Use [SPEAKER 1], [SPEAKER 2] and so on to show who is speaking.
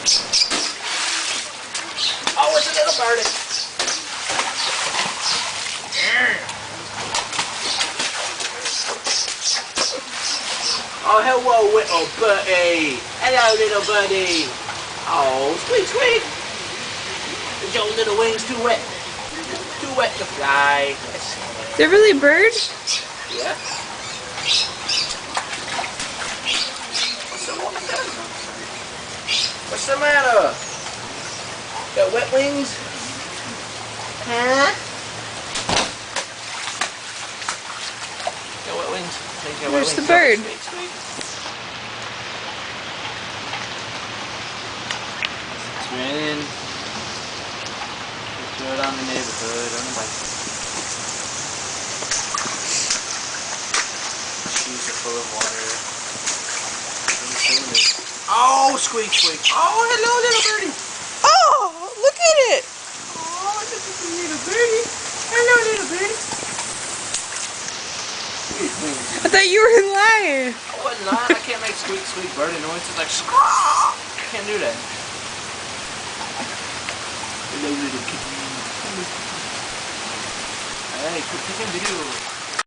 [SPEAKER 1] Oh, it's a little birdie. Oh, hello, little birdie. Hello, little birdie. Oh, squeak, squeak. Is your little wings too wet? Too wet to fly.
[SPEAKER 2] Is it really a bird?
[SPEAKER 1] Yeah. What's the matter? Got wet wings? Huh? Got wet wings? Got
[SPEAKER 2] Where's
[SPEAKER 1] wet
[SPEAKER 2] the bird?
[SPEAKER 1] Sweet, sweet. It's raining. Throw it on the neighborhood on the bike. Shoes are full of water. Oh, squeak, squeak. Oh, hello, little birdie.
[SPEAKER 2] Oh, look at it.
[SPEAKER 1] Oh, this is a little birdie. Hello, little birdie.
[SPEAKER 2] I thought you were lying.
[SPEAKER 1] I wasn't lying. I can't make squeak, squeak birdie noises like squawk. I can't do that. Hello, little kitty. Hey, quit taking video.